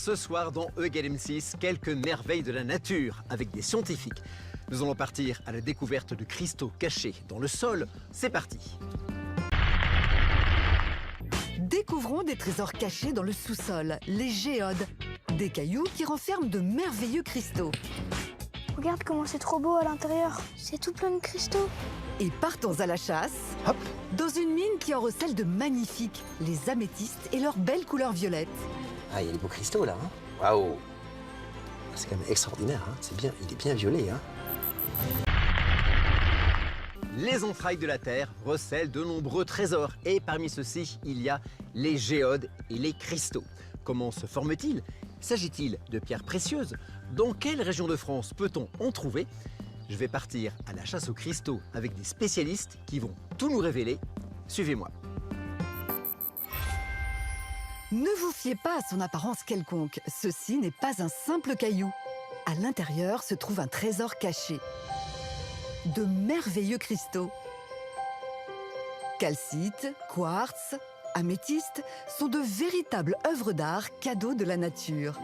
ce soir dans EGalim6, quelques merveilles de la nature avec des scientifiques. Nous allons partir à la découverte de cristaux cachés dans le sol. C'est parti! Découvrons des trésors cachés dans le sous-sol, les géodes. Des cailloux qui renferment de merveilleux cristaux. Regarde comment c'est trop beau à l'intérieur. C'est tout plein de cristaux. Et partons à la chasse, Hop! dans une mine qui en recèle de magnifiques, les améthystes et leurs belles couleurs violettes. Ah, il y a des beaux cristaux là. Waouh! C'est quand même extraordinaire. C'est bien, il est bien violet. Les entrailles de la Terre recèlent de nombreux trésors et parmi ceux-ci, il y a les géodes et les cristaux. Comment se forment-ils? S'agit-il de pierres précieuses? Dans quelle région de France peut-on en trouver? Je vais partir à la chasse aux cristaux avec des spécialistes qui vont tout nous révéler. Suivez-moi. Ne vous fiez pas à son apparence quelconque, ceci n'est pas un simple caillou. À l'intérieur se trouve un trésor caché. De merveilleux cristaux. Calcite, quartz, améthyste sont de véritables œuvres d'art cadeaux de la nature.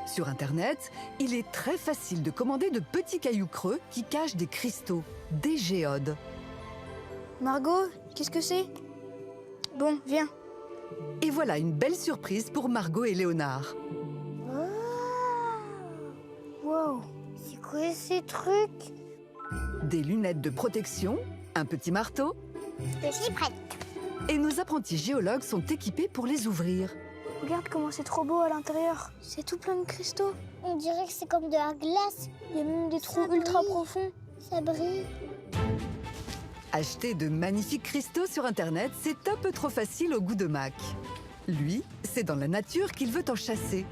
Sur Internet, il est très facile de commander de petits cailloux creux qui cachent des cristaux, des géodes. Margot, qu'est-ce que c'est? Bon, viens. Et voilà une belle surprise pour Margot et Léonard. Wow, c'est quoi ces trucs? Des lunettes de protection, un petit marteau, Je suis prête. et nos apprentis géologues sont équipés pour les ouvrir. Regarde comment c'est trop beau à l'intérieur. C'est tout plein de cristaux. On dirait que c'est comme de la glace. Il y a même des trous Ça ultra brille. profonds. Ça brille. Acheter de magnifiques cristaux sur Internet, c'est un peu trop facile au goût de Mac. Lui, c'est dans la nature qu'il veut en chasser.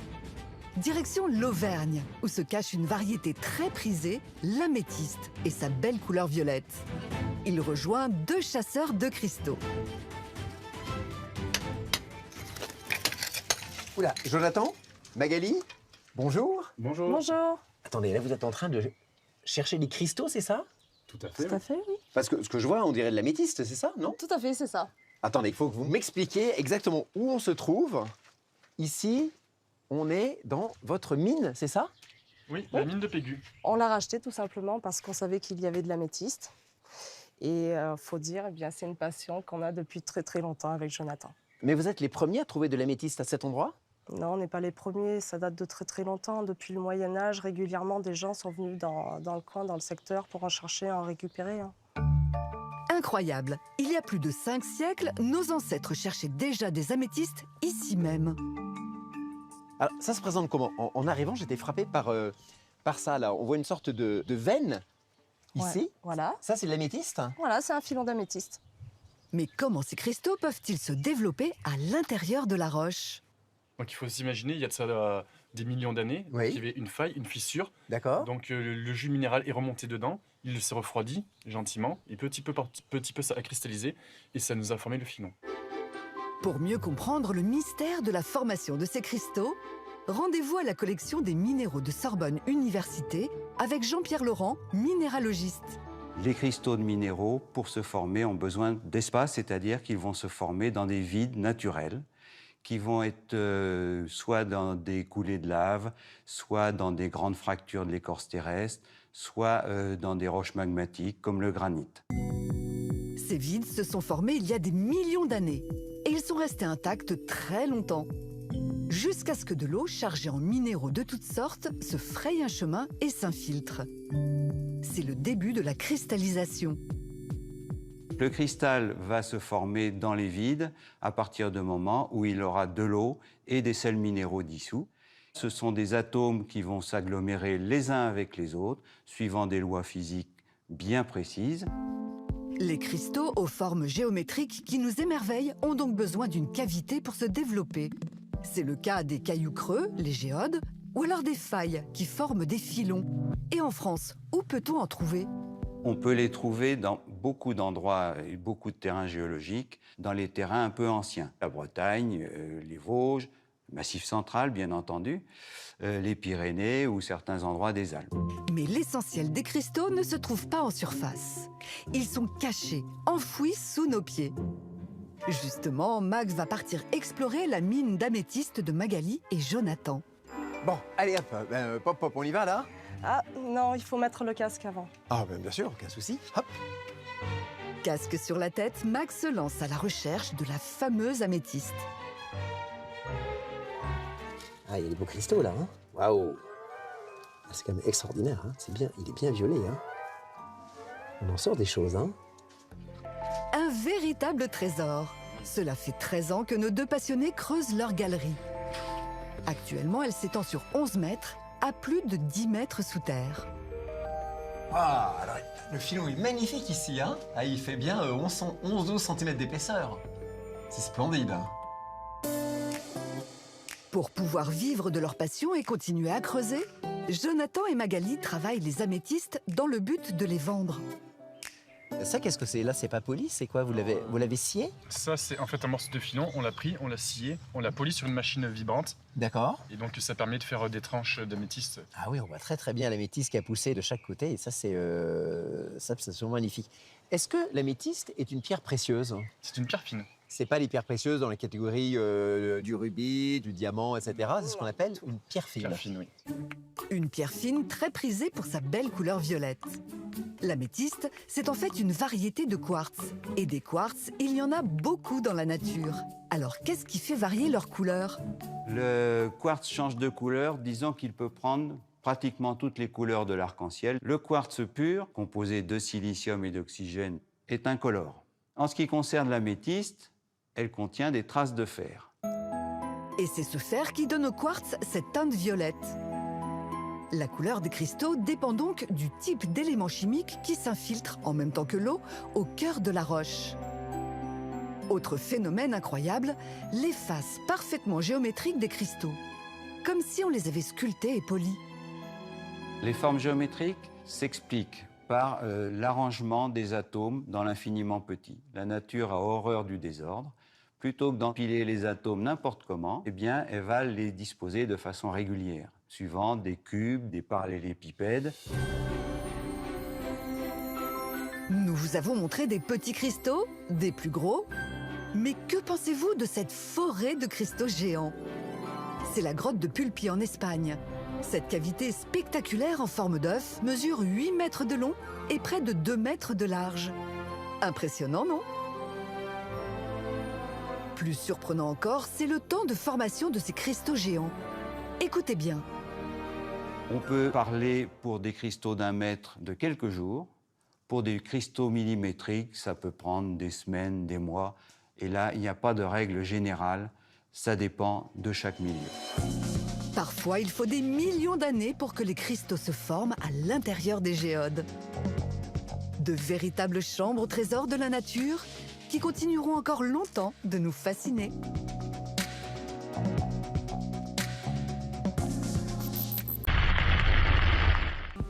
Direction l'Auvergne, où se cache une variété très prisée, l'améthyste et sa belle couleur violette. Il rejoint 2 chasseurs de cristaux. Oula, Jonathan, Magali, bonjour. Bonjour. Bonjour. attendez, là vous êtes en train de chercher des cristaux, c'est ça? Tout à fait. Tout à fait, oui. Parce que ce que je vois, on dirait de l'améthyste, c'est ça, non? Tout à fait, c'est ça. Attendez, il faut que vous m'expliquiez exactement où on se trouve. Ici, on est dans votre mine, c'est ça? Oui, la mine de Pégu. On l'a racheté tout simplement parce qu'on savait qu'il y avait de l'améthyste. Et faut dire, eh bien, c'est une passion qu'on a depuis très très longtemps avec Jonathan. Mais vous êtes les premiers à trouver de l'améthyste à cet endroit? Non, on n'est pas les premiers, ça date de très très longtemps. Depuis le Moyen-Âge, régulièrement, des gens sont venus dans le coin, dans le secteur, pour en chercher, en récupérer. Incroyable! Il y a plus de 5 siècles, nos ancêtres cherchaient déjà des améthystes ici même. Alors, ça se présente comment? En arrivant, j'étais frappé par ça, là. On voit une sorte de veine, ici. Ouais, voilà. Ça, c'est de l'améthyste? Voilà, c'est un filon d'améthyste. Mais comment ces cristaux peuvent-ils se développer à l'intérieur de la roche? Donc il faut s'imaginer, il y a de ça des millions d'années, Oui. qu'il y avait une faille, une fissure. D'accord. Donc le jus minéral est remonté dedans, il s'est refroidi gentiment, et petit peu par petit peu ça a cristallisé, et ça nous a formé le filon. Pour mieux comprendre le mystère de la formation de ces cristaux, rendez-vous à la collection des minéraux de Sorbonne Université avec Jean-Pierre Laurent, minéralogiste. Les cristaux de minéraux, pour se former, ont besoin d'espace, c'est-à-dire qu'ils vont se former dans des vides naturels, qui vont être soit dans des coulées de lave, soit dans des grandes fractures de l'écorce terrestre, soit dans des roches magmatiques comme le granit. Ces vides se sont formés il y a des millions d'années et ils sont restés intacts très longtemps, jusqu'à ce que de l'eau chargée en minéraux de toutes sortes se fraye un chemin et s'infiltre. C'est le début de la cristallisation. Le cristal va se former dans les vides à partir du moment où il aura de l'eau et des sels minéraux dissous. Ce sont des atomes qui vont s'agglomérer les uns avec les autres, suivant des lois physiques bien précises. Les cristaux aux formes géométriques qui nous émerveillent ont donc besoin d'une cavité pour se développer. C'est le cas des cailloux creux, les géodes, ou alors des failles qui forment des filons. Et en France, où peut-on en trouver? On peut les trouver dans beaucoup d'endroits et beaucoup de terrains géologiques, dans les terrains un peu anciens. La Bretagne, les Vosges, le Massif central, bien entendu, les Pyrénées ou certains endroits des Alpes. Mais l'essentiel des cristaux ne se trouve pas en surface. Ils sont cachés, enfouis sous nos pieds. Justement, Max va partir explorer la mine d'améthyste de Magali et Jonathan. Bon, allez hop, pop, pop, on y va là? Ah non, il faut mettre le casque avant. Ah bien sûr, aucun souci. Hop. Casque sur la tête, Max se lance à la recherche de la fameuse améthyste. Ah, il y a des beaux cristaux là, hein. Waouh! Ah, c'est quand même extraordinaire, hein. C'est bien, il est bien violet, hein. On en sort des choses, hein. Un véritable trésor. Cela fait 13 ans que nos deux passionnés creusent leur galerie. Actuellement, elle s'étend sur 11 mètres, à plus de 10 mètres sous terre. Ah, alors, le filon est magnifique ici, hein. Ah, il fait bien 11-12 cm d'épaisseur. C'est splendide. Hein. Pour pouvoir vivre de leur passion et continuer à creuser, Jonathan et Magali travaillent les améthystes dans le but de les vendre. Ça, qu'est-ce que c'est? Là, c'est pas poli, c'est quoi? Vous l'avez scié? Ça, c'est en fait un morceau de filon. On l'a pris, on l'a scié, on l'a poli sur une machine vibrante. D'accord. Et donc, ça permet de faire des tranches d'améthyste. Ah oui, on voit très très bien l'améthyste qui a poussé de chaque côté, et ça, c'est vraiment magnifique. Est-ce que l'améthyste est une pierre précieuse? C'est une pierre fine. C'est pas les pierres précieuses dans la catégorie du rubis, du diamant, etc. C'est ce qu'on appelle une pierre fine. Pierre fine, oui. Une pierre fine très prisée pour sa belle couleur violette. L'améthyste, c'est en fait une variété de quartz. Et des quartz, il y en a beaucoup dans la nature. Alors, qu'est-ce qui fait varier leur couleur? Le quartz change de couleur, disons qu'il peut prendre pratiquement toutes les couleurs de l'arc-en-ciel. Le quartz pur, composé de silicium et d'oxygène, est incolore. En ce qui concerne l'améthyste, elle contient des traces de fer. Et c'est ce fer qui donne au quartz cette teinte violette. La couleur des cristaux dépend donc du type d'élément chimique qui s'infiltre, en même temps que l'eau, au cœur de la roche. Autre phénomène incroyable, les faces parfaitement géométriques des cristaux. Comme si on les avait sculptés et polis. Les formes géométriques s'expliquent par l'arrangement des atomes dans l'infiniment petit. La nature a horreur du désordre. Plutôt que d'empiler les atomes n'importe comment, eh bien, elle va les disposer de façon régulière, suivant des cubes, des parallélépipèdes. Nous vous avons montré des petits cristaux, des plus gros. Mais que pensez-vous de cette forêt de cristaux géants? C'est la grotte de Pulpi en Espagne. Cette cavité spectaculaire en forme d'œuf mesure 8 mètres de long et près de 2 mètres de large. Impressionnant, non? Plus surprenant encore, c'est le temps de formation de ces cristaux géants. Écoutez bien. On peut parler pour des cristaux d'1 mètre de quelques jours. Pour des cristaux millimétriques, ça peut prendre des semaines, des mois. Et là, il n'y a pas de règle générale. Ça dépend de chaque milieu. Parfois, il faut des millions d'années pour que les cristaux se forment à l'intérieur des géodes. De véritables chambres au trésor de la nature qui continueront encore longtemps de nous fasciner.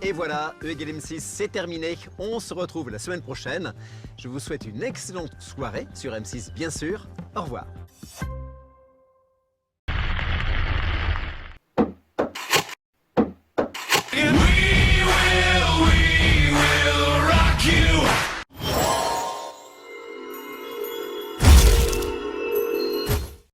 Et voilà, E = M6, c'est terminé. On se retrouve la semaine prochaine. Je vous souhaite une excellente soirée sur M6, bien sûr. Au revoir.